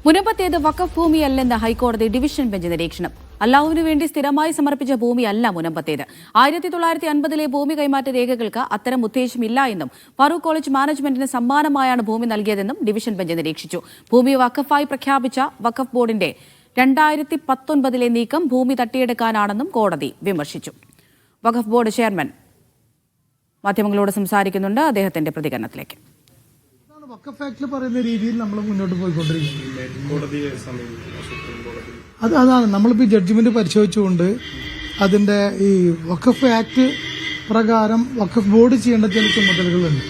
മുനമ്പത്തേത് വഖഫ് ഭൂമിയല്ലെന്ന് ഹൈക്കോടതി division bench നിരീക്ഷണം. അല്ലാഹുവിനു വേണ്ടി സ്ഥിരമായി സമർപ്പിച്ച ഭൂമിയല്ല മുനമ്പത്തേത്. 1950 ഭൂമി കൈമാറ്റ രേഖകൾക്ക് അത്തരം ഉദ്ദേശമില്ല എന്നും ഫറൂഖ് കോളേജ് മാനേജ്മെന്റിന് സമ്മാനമായാണ് ഭൂമി നൽകിയതെന്നും ഡിവിഷൻ ബെഞ്ച് നിരീക്ഷിച്ചു. ഭൂമി വഖഫായി പ്രഖ്യാപിച്ച വഖഫ് ബോർഡിന്റെ 2019 നീക്കം ഭൂമി തട്ടിയെടുക്കാനാണെന്നും കോടതി വിമർശിച്ചു. വഖഫ് ബോർഡ് ചെയർമാൻ മാധ്യമങ്ങളോട് സംസാരിക്കുന്നുണ്ട്. അദ്ദേഹത്തിന്റെ പ്രതികരണത്തിലേക്ക്. വഖഫ് ആക്ടിൽ പറയുന്ന രീതിയിൽ നമ്മൾ മുന്നോട്ട് അതാണ് നമ്മളിപ്പോൾ ജഡ്ജ്മെന്റ് പരിശോധിച്ചുകൊണ്ട് അതിന്റെ ഈ വഖഫ് ആക്ട് പ്രകാരം വഖഫ് ബോർഡ് ചെയ്യേണ്ട ചില ചുമതലകളുണ്ട്.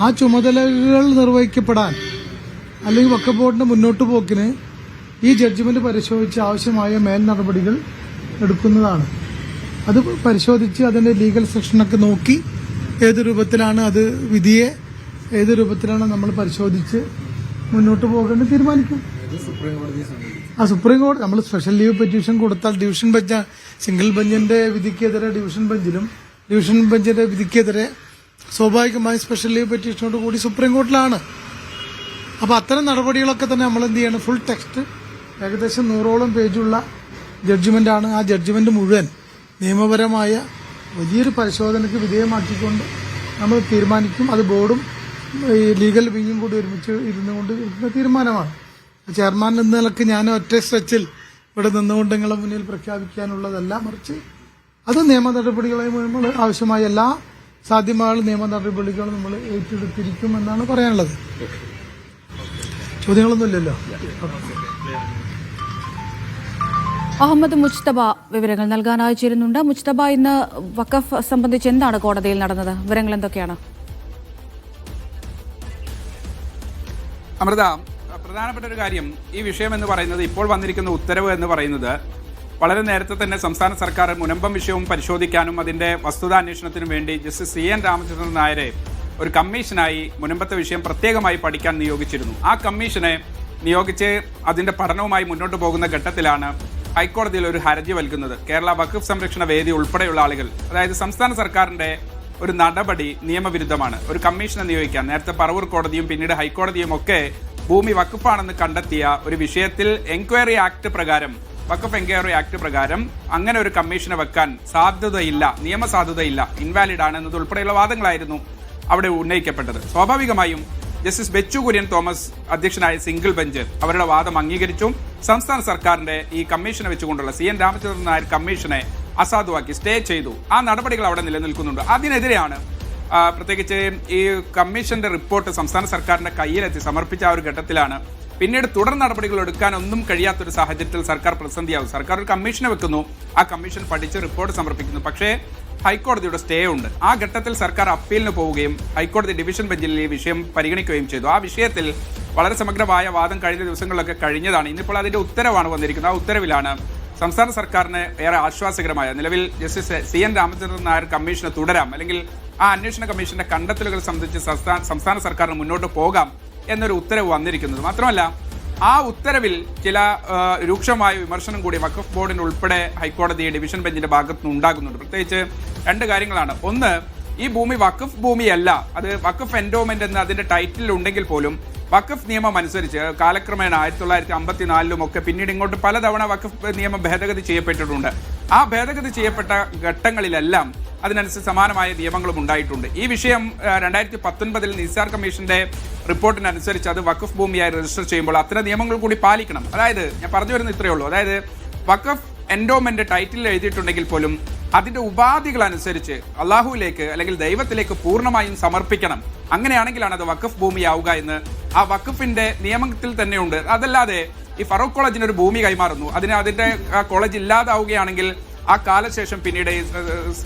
ആ ചുമതലകൾ നിർവഹിക്കപ്പെടാൻ അല്ലെങ്കിൽ വഖഫ് ബോർഡിന്റെ മുന്നോട്ട് പോക്കിന് ഈ ജഡ്ജ്മെന്റ് പരിശോധിച്ച് ആവശ്യമായ മേൽ നടപടികൾ എടുക്കുന്നതാണ്. അത് പരിശോധിച്ച് അതിന്റെ ലീഗൽ സെക്ഷനൊക്കെ നോക്കി ഏത് രൂപത്തിലാണ് അത് വിധിയെ ഏത് രൂപത്തിലാണ് നമ്മൾ പരിശോധിച്ച് മുന്നോട്ട് പോകേണ്ടത് തീരുമാനിക്കും. സുപ്രീം കോടതി നമ്മൾ സ്പെഷ്യൽ ലീവ് പെറ്റീഷൻ കൊടുത്താൽ ഡിവിഷൻ ബെഞ്ച് സിംഗിൾ ബെഞ്ചിന്റെ വിധിക്കെതിരെ ഡിവിഷൻ ബെഞ്ചിലും ഡിവിഷൻ ബെഞ്ചിന്റെ വിധിക്കെതിരെ സ്വാഭാവികമായി സ്പെഷ്യൽ ലീവ് പെറ്റീഷനോട് കൂടി സുപ്രീം കോടതിയിലാണ്. അപ്പൊ അത്തരം നടപടികളൊക്കെ തന്നെ നമ്മൾ എന്ത് ചെയ്യണം, ഫുൾ ടെക്സ്റ്റ് ഏകദേശം 100ഓളം പേജുള്ള ജഡ്ജ്മെന്റാണ്. ആ ജഡ്ജ്മെന്റ് മുഴുവൻ നിയമപരമായ വലിയൊരു പരിശോധനയ്ക്ക് വിധേയമാക്കിക്കൊണ്ട് നമ്മൾ തീരുമാനിക്കും. അത് ബോർഡും ഈ ലീഗൽ വിങ്ങും കൂടി ഒരുമിച്ച് ഇരുന്നുകൊണ്ട് എടുക്കുന്ന തീരുമാനമാണ്. ചെയർമാൻ എന്ന നിലക്ക് ഞാൻ ഒറ്റ സ്ട്രെച്ചിൽ ഇവിടെ നിന്നുകൊണ്ട് നിങ്ങളെ മുന്നിൽ പ്രഖ്യാപിക്കാനുള്ളതല്ല, മറിച്ച് അത് നിയമ നടപടികളെ നമ്മൾ ആവശ്യമായ എല്ലാ സാധ്യമായ നിയമ നടപടികളും നമ്മൾ ഏറ്റെടുത്തിരിക്കുമെന്നാണ് പറയാനുള്ളത്. ചോദ്യങ്ങളൊന്നുമില്ലല്ലോ. അഹമ്മദ് മുജ്തബ വിവരങ്ങൾ നൽകാനായി ചേരുന്നുണ്ട്. മുജ്തബ, ഇന്ന് വഖഫ് സംബന്ധിച്ച് എന്താണ് കോടതിയിൽ നടന്നത്? വിവരങ്ങൾ എന്തൊക്കെയാണ്? അമൃത, പ്രധാനപ്പെട്ട ഒരു കാര്യം, ഈ വിഷയം എന്ന് പറയുന്നത്, ഇപ്പോൾ വന്നിരിക്കുന്ന ഉത്തരവ് എന്ന് പറയുന്നത് വളരെ നേരത്തെ തന്നെ സംസ്ഥാന സർക്കാർ മുനമ്പം വിഷയവും പരിശോധിക്കാനും അതിന്റെ വസ്തുതാന്വേഷണത്തിനും വേണ്ടി ജസ്റ്റിസ് CN രാമചന്ദ്രൻ നായരെ ഒരു കമ്മീഷനായി മുനമ്പത്തെ വിഷയം പ്രത്യേകമായി പഠിക്കാൻ നിയോഗിച്ചിരുന്നു. ആ കമ്മീഷനെ നിയോഗിച്ച് അതിന്റെ പഠനവുമായി മുന്നോട്ട് പോകുന്ന ഘട്ടത്തിലാണ് ഹൈക്കോടതിയിൽ ഒരു ഹർജി നൽകുന്നത്. കേരള വഖഫ് സംരക്ഷണ വേദി ഉൾപ്പെടെയുള്ള ആളുകൾ, അതായത് സംസ്ഥാന സർക്കാരിന്റെ ഒരു നടപടി നിയമവിരുദ്ധമാണ്. ഒരു കമ്മീഷനെ നിയോഗിക്കാൻ നേരത്തെ പറവൂർ കോടതിയും പിന്നീട് ഹൈക്കോടതിയും ഒക്കെ ഭൂമി വഖഫാണെന്ന് കണ്ടെത്തിയ ഒരു വിഷയത്തിൽ എൻക്വയറി ആക്ട് പ്രകാരം, വഖഫ് എൻക്വയറി ആക്ട് പ്രകാരം അങ്ങനെ ഒരു കമ്മീഷനെ വെക്കാൻ സാധ്യതയില്ല, നിയമസാധുതയില്ല, ഇൻവാലിഡ് ആണ് എന്നതുൾപ്പെടെയുള്ള വാദങ്ങളായിരുന്നു അവിടെ ഉന്നയിക്കപ്പെട്ടത്. സ്വാഭാവികമായും ജസ്റ്റിസ് ബെച്ചു കുര്യൻ തോമസ് അധ്യക്ഷനായ സിംഗിൾ ബെഞ്ച് അവരുടെ വാദം അംഗീകരിച്ചു. സംസ്ഥാന സർക്കാരിന്റെ ഈ കമ്മീഷനെ വെച്ചുകൊണ്ടുള്ള CN രാമചന്ദ്രൻ നായർ കമ്മീഷനെ അസാധുവാക്കി, സ്റ്റേ ചെയ്തു. ആ നടപടികൾ അവിടെ നിലനിൽക്കുന്നുണ്ട്. അതിനെതിരെയാണ് പ്രത്യേകിച്ച് ഈ കമ്മീഷന്റെ റിപ്പോർട്ട് സംസ്ഥാന സർക്കാരിന്റെ കയ്യിലെത്തി സമർപ്പിച്ച ആ ഒരു ഘട്ടത്തിലാണ് പിന്നീട് തുടർ നടപടികൾ എടുക്കാൻ ഒന്നും കഴിയാത്തൊരു സാഹചര്യത്തിൽ സർക്കാർ പ്രതിസന്ധിയാവും. സർക്കാർ ഒരു കമ്മീഷനെ വെക്കുന്നു, ആ കമ്മീഷൻ പഠിച്ച് റിപ്പോർട്ട് സമർപ്പിക്കുന്നു. പക്ഷേ ഹൈക്കോടതിയുടെ സ്റ്റേ ഉണ്ട്. ആ ഘട്ടത്തിൽ സർക്കാർ അപ്പീലിന് പോവുകയും ഹൈക്കോടതി ഡിവിഷൻ ബെഞ്ചിൽ ഈ വിഷയം പരിഗണിക്കുകയും ചെയ്തു. ആ വിഷയത്തിൽ വളരെ സമഗ്രമായ വാദം കഴിഞ്ഞ ദിവസങ്ങളിലൊക്കെ കഴിഞ്ഞതാണ്. ഇന്നിപ്പോൾ അതിന്റെ ഉത്തരവാണ് വന്നിരിക്കുന്നത്. ആ ഉത്തരവിലാണ് സംസ്ഥാന സർക്കാരിന് ഏറെ ആശ്വാസകരമായ, നിലവിൽ justice CN Ramachandran Nair commission തുടരാം, അല്ലെങ്കിൽ ആ അന്വേഷണ കമ്മീഷന്റെ കണ്ടെത്തലുകൾ സംബന്ധിച്ച് സംസ്ഥാന സർക്കാരിന് മുന്നോട്ട് പോകാം എന്നൊരു ഉത്തരവ് വന്നിരിക്കുന്നത്. മാത്രമല്ല, ആ ഉത്തരവിൽ ചില രൂക്ഷമായ വിമർശനം കൂടി വഖഫ് ബോർഡിന് ഉൾപ്പെടെ ഹൈക്കോടതി ഡിവിഷൻ ബെഞ്ചിന്റെ ഭാഗത്തു നിന്ന് ഉണ്ടാകുന്നുണ്ട്. പ്രത്യേകിച്ച് രണ്ട് കാര്യങ്ങളാണ്. ഒന്ന്, ഈ ഭൂമി വഖഫ് ഭൂമിയല്ല, അത് വഖഫ് എൻഡോമെന്റ് എന്ന് അതിന്റെ ടൈറ്റിൽ ഉണ്ടെങ്കിൽ പോലും വഖഫ് നിയമം അനുസരിച്ച് കാലക്രമേണ 1954 ഒക്കെ പിന്നീട് ഇങ്ങോട്ട് പലതവണ വഖഫ് നിയമം ഭേദഗതി ചെയ്യപ്പെട്ടിട്ടുണ്ട്. ആ ഭേദഗതി ചെയ്യപ്പെട്ട ഘട്ടങ്ങളിലെല്ലാം അതിനനുസരിച്ച് സമാനമായ നിയമങ്ങളും ഉണ്ടായിട്ടുണ്ട്. ഈ വിഷയം 2019 നിസാർ കമ്മീഷന്റെ റിപ്പോർട്ടിനനുസരിച്ച് അത് വഖഫ് ഭൂമിയായി രജിസ്റ്റർ ചെയ്യുമ്പോൾ അത്തരം നിയമങ്ങൾ കൂടി പാലിക്കണം. അതായത് ഞാൻ പറഞ്ഞു വരുന്നത് ഇത്രയേ ഉള്ളൂ. അതായത് വഖഫ് എൻഡോമെന്റ് ടൈറ്റിൽ എഴുതിയിട്ടുണ്ടെങ്കിൽ പോലും അതിന്റെ ഉപാധികൾ അനുസരിച്ച് അള്ളാഹുവിലേക്ക് അല്ലെങ്കിൽ ദൈവത്തിലേക്ക് പൂർണ്ണമായും സമർപ്പിക്കണം. അങ്ങനെയാണെങ്കിലാണ് അത് വഖഫ് ഭൂമിയാവുക എന്ന് ആ വഖഫിന്റെ നിയമത്തിൽ തന്നെയുണ്ട്. അതല്ലാതെ ഈ ഫറൂഖ് കോളേജിന് ഒരു ഭൂമി കൈമാറുന്നു, അതിന്റെ കോളേജ് ഇല്ലാതാവുകയാണെങ്കിൽ ആ കാലശേഷം പിന്നീട്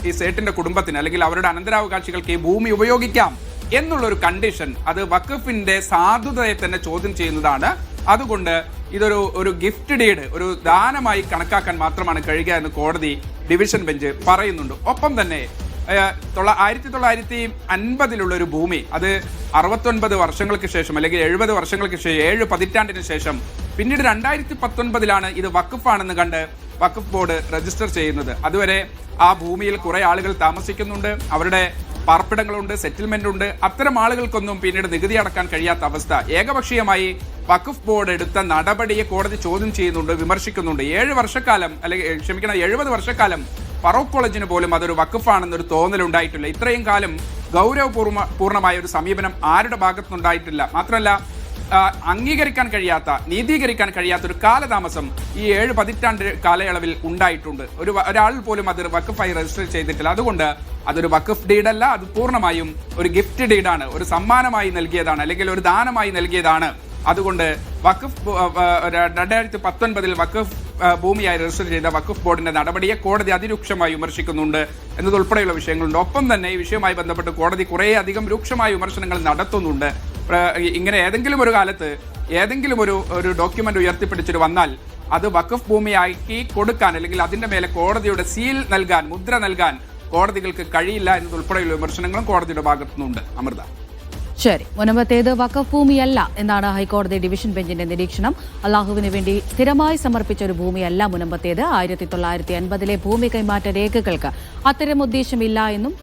ഈ സേട്ടിന്റെ കുടുംബത്തിന് അല്ലെങ്കിൽ അവരുടെ അനന്തരാവകാശികൾക്ക് ഈ ഭൂമി ഉപയോഗിക്കാം എന്നുള്ളൊരു കണ്ടീഷൻ അത് വഖഫിന്റെ സാധുതയെ തന്നെ ചോദ്യം ചെയ്യുന്നതാണ്. അതുകൊണ്ട് ഇതൊരു ഗിഫ്റ്റ് ഡീഡ്, ഒരു ദാനമായി കണക്കാക്കാൻ മാത്രമാണ് കഴിയുക എന്ന് കോടതി ഡിവിഷൻ ബെഞ്ച് പറയുന്നുണ്ട്. ഒപ്പം തന്നെ 1950 ഒരു ഭൂമി, അത് 69 വർഷങ്ങൾക്ക് ശേഷം അല്ലെങ്കിൽ 70 വർഷങ്ങൾക്ക് ശേഷം, 7 പതിറ്റാണ്ടിന് ശേഷം പിന്നീട് 2019 ഇത് വഖഫാണെന്ന് കണ്ട് വഖഫ് ബോർഡ് രജിസ്റ്റർ ചെയ്യുന്നത്. അതുവരെ ആ ഭൂമിയിൽ കുറെ ആളുകൾ താമസിക്കുന്നുണ്ട്. അവരുടെ പാർപ്പിടങ്ങളുണ്ട്, സെറ്റിൽമെന്റ് ഉണ്ട്. അത്തരം ആളുകൾക്കൊന്നും പിന്നീട് നികുതി അടക്കാൻ കഴിയാത്ത അവസ്ഥ. ഏകപക്ഷീയമായി വഖഫ് ബോർഡ് എടുത്ത നടപടിയെ കോടതി ചോദ്യം ചെയ്യുന്നുണ്ട്, വിമർശിക്കുന്നുണ്ട്. 7 വർഷക്കാലം അല്ലെങ്കിൽ 70 വർഷക്കാലം ഫറൂഖ് കോളേജിന് പോലും അതൊരു വഖഫാണെന്നൊരു തോന്നലുണ്ടായിട്ടില്ല. ഇത്രയും കാലം ഗൗരവപൂർണമായ ഒരു സമീപനം ആരുടെ ഭാഗത്തുനിന്നുണ്ടായിട്ടില്ല. മാത്രമല്ല, അംഗീകരിക്കാൻ കഴിയാത്ത, നീതീകരിക്കാൻ കഴിയാത്ത ഒരു കാലതാമസം ഈ 7 പതിറ്റാണ്ട് കാലയളവിൽ ഉണ്ടായിട്ടുണ്ട്. ഒരാൾ പോലും അത് വഖഫായി രജിസ്റ്റർ ചെയ്തിട്ടില്ല. അതുകൊണ്ട് അതൊരു വഖഫ് ഡീഡല്ല, അത് പൂർണ്ണമായും ഒരു ഗിഫ്റ്റ് ഡീഡാണ്, ഒരു സമ്മാനമായി നൽകിയതാണ്, അല്ലെങ്കിൽ ഒരു ദാനമായി നൽകിയതാണ്. അതുകൊണ്ട് വഖഫ് 2019 വഖഫ് ഭൂമിയായി രജിസ്റ്റർ ചെയ്ത വഖഫ് ബോർഡിന്റെ നടപടിയെ കോടതി അതിരൂക്ഷമായി വിമർശിക്കുന്നുണ്ട് എന്നതുൾപ്പെടെയുള്ള വിഷയങ്ങളുണ്ട്. ഒപ്പം തന്നെ ഈ വിഷയവുമായി ബന്ധപ്പെട്ട് കോടതി കുറേയധികം രൂക്ഷമായ വിമർശനങ്ങൾ നടത്തുന്നുണ്ട്. ഇങ്ങനെ ഏതെങ്കിലും ഒരു കാലത്ത് ഏതെങ്കിലും ഒരു ഡോക്യുമെന്റ് ഉയർത്തിപ്പിടിച്ചിട്ട് വന്നാൽ അത് വഖഫ് ഭൂമിയാക്കി കൊടുക്കാൻ, അല്ലെങ്കിൽ അതിന്റെ മേലെ കോടതിയുടെ സീൽ നൽകാൻ, മുദ്ര നൽകാൻ കോടതികൾക്ക് കഴിയില്ല എന്നതുൾപ്പെടെയുള്ള വിമർശനങ്ങളും കോടതിയുടെ ഭാഗത്തുനിന്നുണ്ട്. അമൃത. ശരി, മുനമ്പത്തേത് വഖഫ് ഭൂമിയല്ല എന്നാണ് ഹൈക്കോടതി ഡിവിഷൻ ബെഞ്ചിന്റെ നിരീക്ഷണം. അള്ളാഹുവിന് വേണ്ടി സ്ഥിരമായി സമർപ്പിച്ച ഒരു ഭൂമിയല്ല മുനമ്പത്തേത്. 1950 ഭൂമി കൈമാറ്റ രേഖകൾക്ക് അത്തരം ഉദ്ദേശമില്ല എന്നും